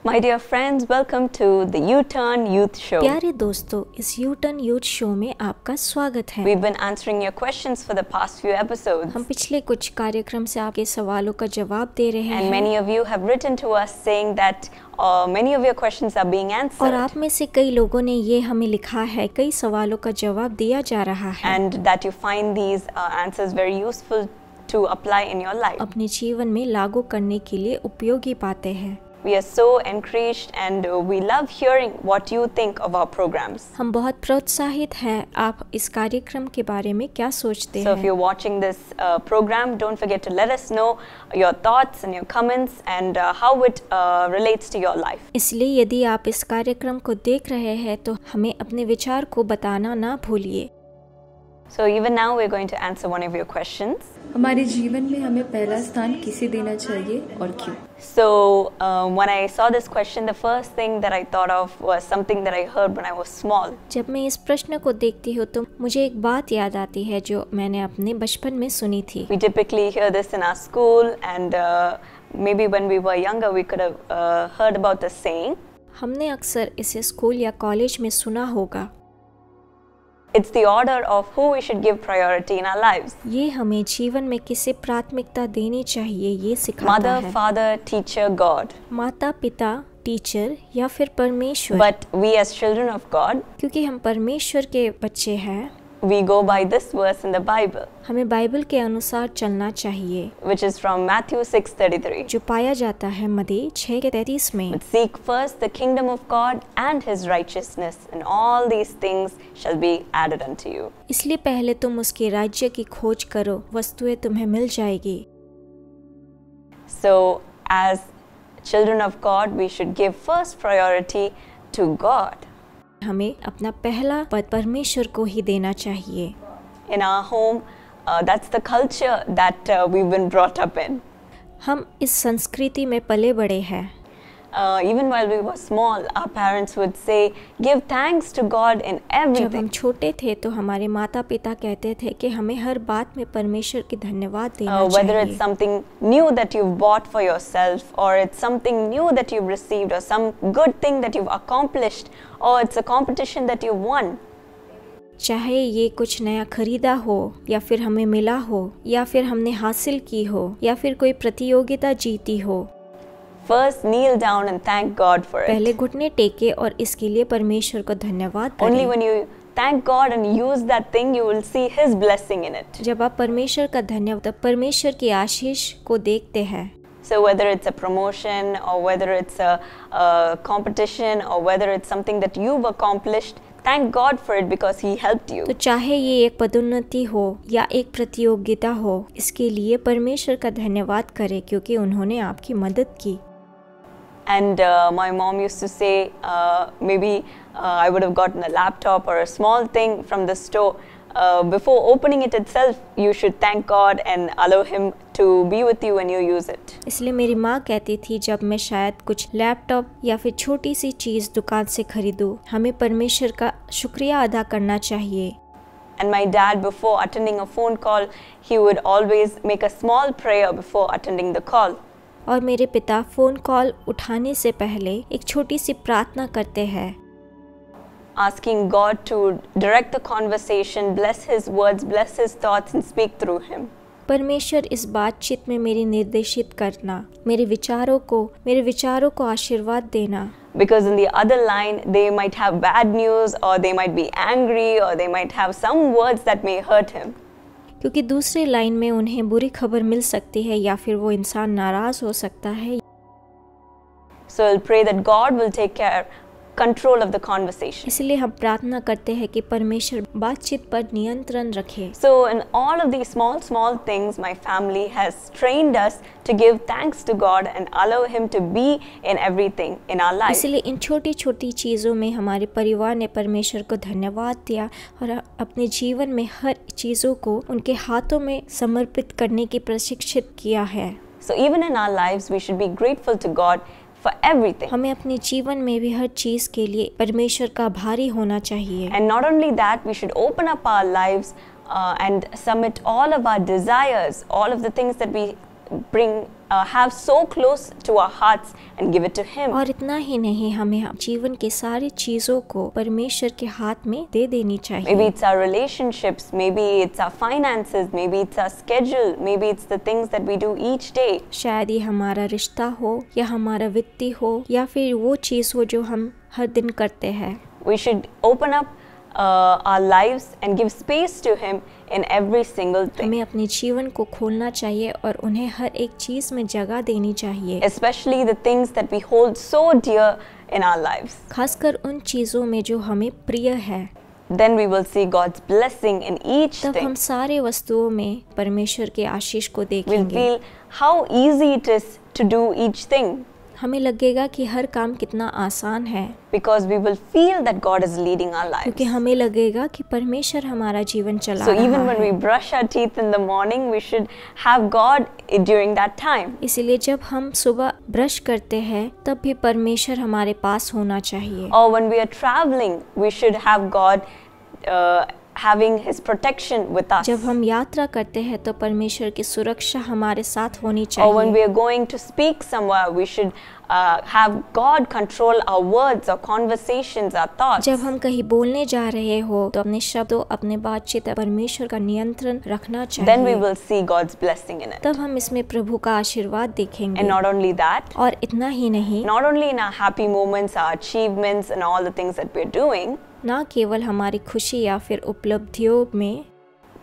My dear friends, welcome to the U-Turn Youth Show. प्यारे दोस्तों, इस U-Turn Youth Show में आपका स्वागत है। We've been answering your questions for the past few episodes. हम पिछले कुछ कार्यक्रम से आपके सवालों का जवाब दे रहे हैं। And many of you have written to us saying that many of your questions are being answered. और आप में से कई लोगों ने ये हमें लिखा है, कई सवालों का जवाब दिया जा रहा है। And that you find these answers very useful to apply in your life. अपने जीवन में लागू करने के लिए उपयोगी पाते हैं। We are so encouraged and we love hearing what you think of our programs. हम बहुत प्रोत्साहित हैं आप इस कार्यक्रम के बारे में क्या सोचते So if हैं। you're watching this program, don't forget to let us know your thoughts and your comments and how it relates to your life. इसलिए यदि आप इस कार्यक्रम को देख रहे हैं तो हमें अपने विचार को बताना ना भूलिए। So even now we're going to answer one of your questions. हमारे जीवन में हमें पहला स्थान किसे देना चाहिए और क्यों? So when I saw this question, the first thing that I thought of was something that I heard when I was small. जब मैं इस प्रश्न को देखती हूँ तो मुझे एक बात याद आती है जो मैंने अपने बचपन में सुनी थी। We typically hear this in our school, and maybe when we were younger we could have heard about the saying. हमने अक्सर इसे स्कूल या कॉलेज में सुना होगा। It's the order of who we should give priority in our lives. ये हमें जीवन में किसे प्राथमिकता देनी चाहिए ये सिखाता Mother, है। father, teacher, God. माता पिता, टीचर या फिर परमेश्वर। But we as children of God, क्योंकि हम परमेश्वर के बच्चे हैं, we go by this verse in the Bible, हमें बाइबल के अनुसार चलना चाहिए, which is from Matthew 6:33. जो पाया जाता है मत्ती 6:33 में। But seek first the kingdom of God and his righteousness, and all these things shall be added unto you. इसलिए पहले तुम उसके राज्य की खोज करो, वस्तुएं तुम्हें मिल जाएगी। So as children of God, we should give first priority to God. हमें अपना पहला पद परमेश्वर को ही देना चाहिए। In our home, that's the culture that we've been brought up in. हम इस संस्कृति में पले बड़े हैं। Even while we were small, our parents would say, give thanks to God in जब हम everything. छोटे थे तो हमारे माता पिता कहते थे कि हमें हर बात में परमेश्वर की धन्यवाद देना Whether it's चाहिए। something new that you've bought for yourself, or it's something new that you've received, or some good thing that you've accomplished, or it's a competition that you've won. चाहे ये कुछ नया खरीदा हो या फिर हमें मिला हो या फिर हमने हासिल की हो या फिर कोई प्रतियोगिता जीती हो, First, kneel down and thank God for पहले it. घुटने टेके और इसके लिए परमेश्वर को धन्यवाद Only करें। when you thank God and use that thing, you will see His blessing in it. जब आप परमेश्वर का धन्यवाद परमेश्वर की आशीष को देखते हैं, So whether it's a promotion, or whether it's a competition, or whether it's something that you've accomplished, thank God for it because He helped you. तो चाहे ये एक पदोन्नति हो या एक प्रतियोगिता हो, इसके लिए परमेश्वर का धन्यवाद करें क्योंकि उन्होंने आपकी मदद की। And my mom used to say, maybe I would have gotten a laptop or a small thing from the store. Before opening it itself, you should thank God and allow Him to be with you when you use it. इसलिए मेरी माँ कहती थी जब मैं शायद कुछ laptop या फिर छोटी सी चीज़ दुकान से खरीदूं, हमें परमेश्वर का शुक्रिया अदा करना चाहिए। And my dad, before attending a phone call, he would always make a small prayer before attending the call. और मेरे पिता फ़ोन कॉल उठाने से पहले एक छोटी सी प्रार्थना करते हैं, Asking God to direct the conversation, bless His words, bless His thoughts, and speak through Him. परमेश्वर इस बातचीत में मेरी निर्देशित करना, मेरे विचारों को आशीर्वाद देना। Because in the other line, they might have bad news, or they might be angry, or they might have some words that may hurt Him. क्योंकि दूसरी लाइन में उन्हें बुरी खबर मिल सकती है या फिर वो इंसान नाराज हो सकता है। So I'll pray that God will take control of the conversation. इसलिए हम प्रार्थना करते हैं कि परमेश्वर बातचीत पर नियंत्रण रखे। So in all of these small things, my family has trained us to give thanks to God and allow Him to be in everything in our life. इसलिए इन छोटी छोटी चीज़ों में हमारे परिवार ने परमेश्वर को धन्यवाद दिया और अपने जीवन में हर चीज़ों को उनके हाथों में समर्पित करने की प्रशिक्षित किया है। So even in our lives, we should be grateful to God for everything. हमें अपने जीवन में भी हर चीज़ के लिए परमेश्वर का आभारी होना चाहिए। And not only that, we should open up our lives and submit all of our desires, all of the things that we have so close to our hearts and give it to Him. और इतना ही नहीं, हमें जीवन के सारी चीजों को परमेश्वर के हाथ में दे देनी चाहिए। Maybe it's our relationships, maybe it's our finances, maybe it's our schedule, maybe it's the things that we do each day. शायद ये हमारा रिश्ता हो या हमारा वित्तीय हो या फिर वो चीज हो जो हम हर दिन करते हैं। We should open up our lives and give space to Him in every single thing. हमें अपने जीवन को खोलना चाहिए और उन्हें हर एक चीज में जगह देनी चाहिए, Especially the things that we hold so dear in our lives. खासकर उन चीजों में जो हमें प्रिय है। Then we will see God's blessing in each तब हम thing. सारे वस्तुओं में परमेश्वर के आशीष को We'll देखेंगे। feel how easy it is to do each thing, हमें लगेगा कि हर काम कितना आसान है, because we will feel that God is leading our lives. क्योंकि हमें लगेगा कि परमेश्वर हमारा जीवन चला So रहा even when we है। brush our teeth in the morning, we should have God during that time. इसीलिए जब हम सुबह ब्रश करते हैं तब भी परमेश्वर हमारे पास होना चाहिए। Or when we are traveling, we should have God having His protection with us. जब हम यात्रा करते हैं तो परमेश्वर की सुरक्षा हमारे साथ होनी Or when चाहिए। we are going to speak somewhere, we should have God control our words, our conversations, our thoughts. जब हम कहीं बोलने जा रहे हो तो अपने शब्दों, अपने बातचीत परमेश्वर का नियंत्रण रखना Then we चाहिए। will see God's blessing in it. तब हम इसमें प्रभु का आशीर्वाद देखेंगे। And not only that, और इतना ही नहीं, not only in our happy moments, our achievements, and all the things that we're doing, ना केवल हमारी खुशी या फिर उपलब्धियों में,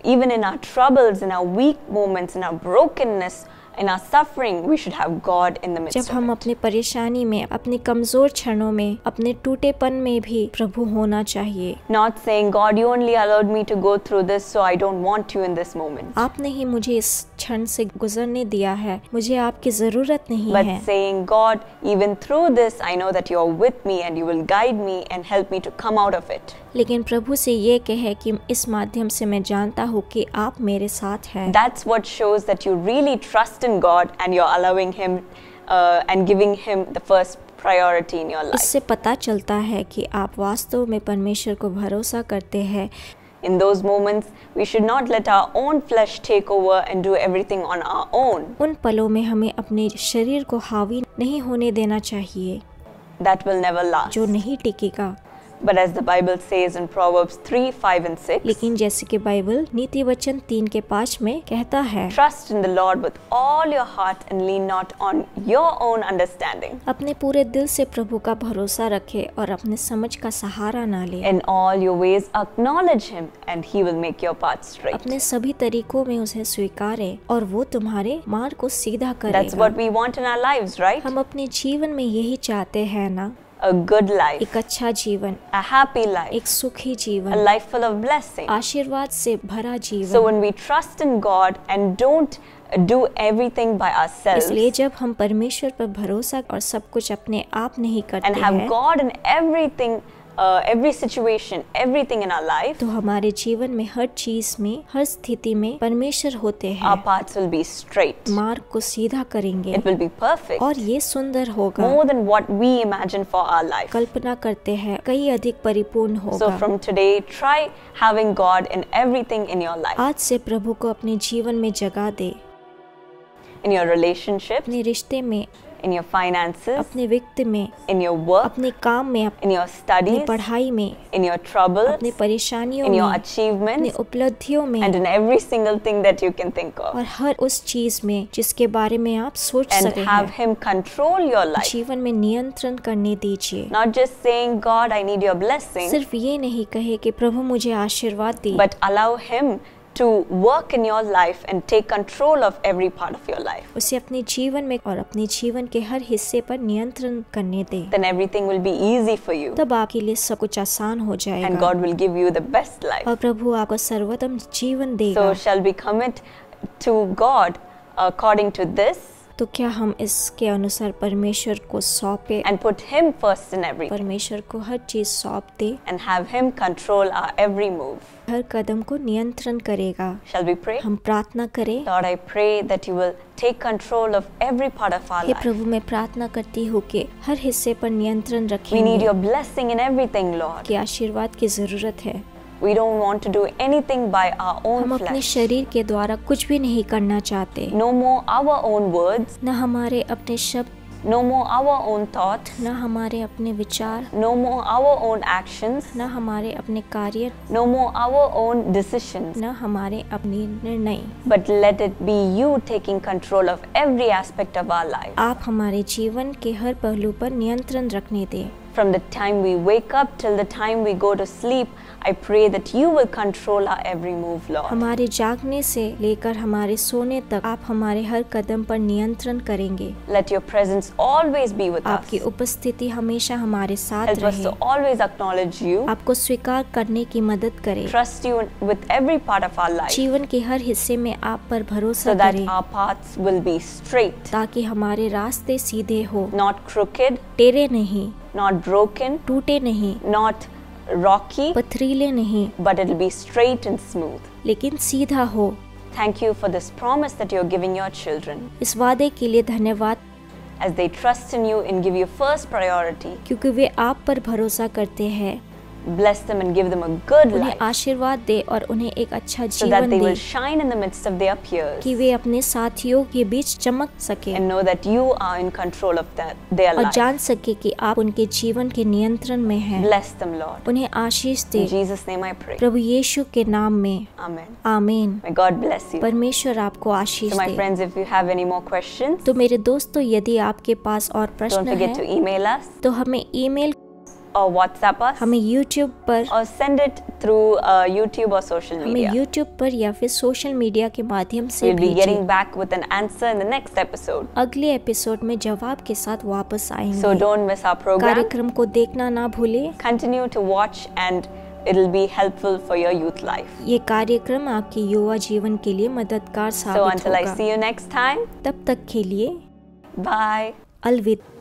even in our troubles, in our weak moments, in our brokenness, in our suffering, we should have God in the midst जब of हम it. अपने परेशानी में, अपने कमजोर क्षणों में, अपने टूटेपन में भी प्रभु होना चाहिए। Not saying, God, you only allowed me to go through this, so I don't want you in this moment. आपने ही मुझे इस क्षण से गुजरने दिया है, मुझे आपकी जरूरत नहीं But है। saying, God, even through this, I know that you are with me and you will guide me and help me to come out of it. लेकिन प्रभु से ये कहे कि इस माध्यम से मैं जानता हूँ कि आप मेरे साथ हैं। That's what shows that you really trust in God and you're allowing Him and giving Him the first priority in your life. इससे पता चलता है कि आप वास्तव में परमेश्वर को भरोसा करते हैं। In those moments, we should not let our own flesh take over and do everything on our own. उन पलों में हमें अपने शरीर को हावी नहीं होने देना चाहिए, That will never last. जो नहीं टिकेगा। But as the Bible says in Proverbs 3, 5 and 6, लेकिन जैसे कि बाइबल नीति वचन 3:5 में कहता है, trust in the Lord with all your heart and lean not on your own understanding. अपने पूरे दिल से प्रभु का भरोसा रखे और अपने समझ का सहारा ना ले। In all your ways acknowledge Him and He will make your path straight. अपने सभी तरीकों में उसे स्वीकारे और वो तुम्हारे मार्ग को सीधा That's करेगा। what we want in our lives, right? हम अपने जीवन में यही चाहते हैं ना, A good life, एक अच्छा जीवन, a happy life, एक सुखी a जीवन, life full of blessing. आशीर्वाद से भरा So जीवन। when we trust in God and don't do everything by ourselves इसलिए जब हम परमेश्वर पर भरोसा और सब कुछ अपने आप नहीं and करते have हैं, God in everything, every situation, everything in our life, तो हमारे जीवन में हर चीज में, हर स्थिति में परमेश्वर होते हैं। our paths will be straight. मार्ग को सीधा करेंगे It will be perfect, और ये सुंदर होगा। more than what we imagine for our life. कल्पना करते हैं कई अधिक परिपूर्ण So होगा। from today, try having God in everything in your life, आज से प्रभु को अपने जीवन में जगह दे, in your relationships, अपने रिश्ते में, in your finances, अपने वित्त में, in your work, अपने काम में, in your अपनी studies, पढ़ाई में, in your troubles, अपने परेशानियों in your में, अपनी achievements, उपलब्धियों में and in every single thing that you can think of. और हर उस चीज में जिसके बारे में आप सोच And सकते have हैं। Him control your life. जीवन में नियंत्रण करने दीजिए। Not just saying, God, I need your blessing, सिर्फ ये नहीं कहे कि प्रभु मुझे आशीर्वाद दी, but allow Him to work in your life and take control of every part of your life. उसे अपने जीवन में और अपने जीवन के हर हिस्से पर नियंत्रण करने दे। Then everything will be easy for you. तब आपके लिए सब कुछ आसान हो And जाएगा God will give you the best life. और प्रभु आपको सर्वोत्तम जीवन देगा। So shall we commit to God according to this तो क्या हम इसके अनुसार परमेश्वर को सौंपे, and put Him first in everything परमेश्वर को हर चीज सौंप दे, and have Him control our every move? हर कदम को नियंत्रण करेगा। Shall we pray? हम प्रार्थना करें। Lord, I pray that you will take control of every part of our hey life. प्रभु, मैं प्रार्थना करती हूँ कि हर हिस्से पर नियंत्रण We need रखेंगे, your blessing in everything, Lord. कि आशीर्वाद की जरूरत है। We don't want to do anything by our own हम अपने flesh. शरीर के द्वारा कुछ भी नहीं करना चाहते, No more our own words, न हमारे अपने शब्द, no more our own thoughts, न हमारे अपने विचार, no more our own actions, न हमारे अपने कार्य, no more our own decisions. न हमारे अपने निर्णय। But let it be you taking control of every aspect of our life. आप हमारे जीवन के हर पहलू पर नियंत्रण रखने दें। From the time we wake up till the time we go to sleep, I pray that you will control our every move, Lord. हमारे जागने से लेकर हमारे सोने तक आप हमारे हर कदम पर नियंत्रण करेंगे। Let your presence always be with us. आपकी उपस्थिति हमेशा हमारे साथ Help us रहे। to always acknowledge you, आपको स्वीकार करने की मदद करे। trust you with every part of our life, जीवन के हर हिस्से में आप पर भरोसा so that करें, our paths will be straight, ताकि हमारे रास्ते सीधे हो, not crooked, टेढ़े नहीं, not broken, टूटे नहीं, not rocky, पथरीले नहीं, but it'll be straight and smooth. लेकिन सीधा हो। Thank you for this promise that you're giving your children इस वादे के लिए धन्यवाद, as they trust in you and give you first priority. क्योंकि वे आप पर भरोसा करते हैं। Bless them and give them a good उन्हें life, आशीर्वाद दे और उन्हें एक अच्छा so that जीवन they they, will shine in the midst of their peers कि वे अपने साथियों के बीच चमक सके and know that you are in control of their और life. जान सके कि आप उनके जीवन के नियंत्रण में हैं। Bless them, Lord. उन्हें आशीष दे, In Jesus' name I pray. प्रभु यीशु के नाम में, Amen. आमीन। May God bless you. परमेश्वर आपको आशीष So my they. friends, if you have any more questions, तो मेरे दोस्तों, यदि आपके पास और don't प्रश्न forget to है email us तो हमें ईमेल, or WhatsApp us हमें यूट्यूब पर, or send it through YouTube or social हमें media. यूट्यूब पर या फिर सोशल मीडिया के माध्यम से We'll be getting भेजें। back with an answer in the next episode. अगले एपिसोड में जवाब के साथ वापस So आएंगे। don't miss our program. कार्यक्रम को देखना ना भूलें। Continue to watch and it'll be helpful for your youth life. ये कार्यक्रम आपके युवा जीवन के लिए मददगार So साबित until I होगा। see you next time, तब तक के लिए bye. अलविदा।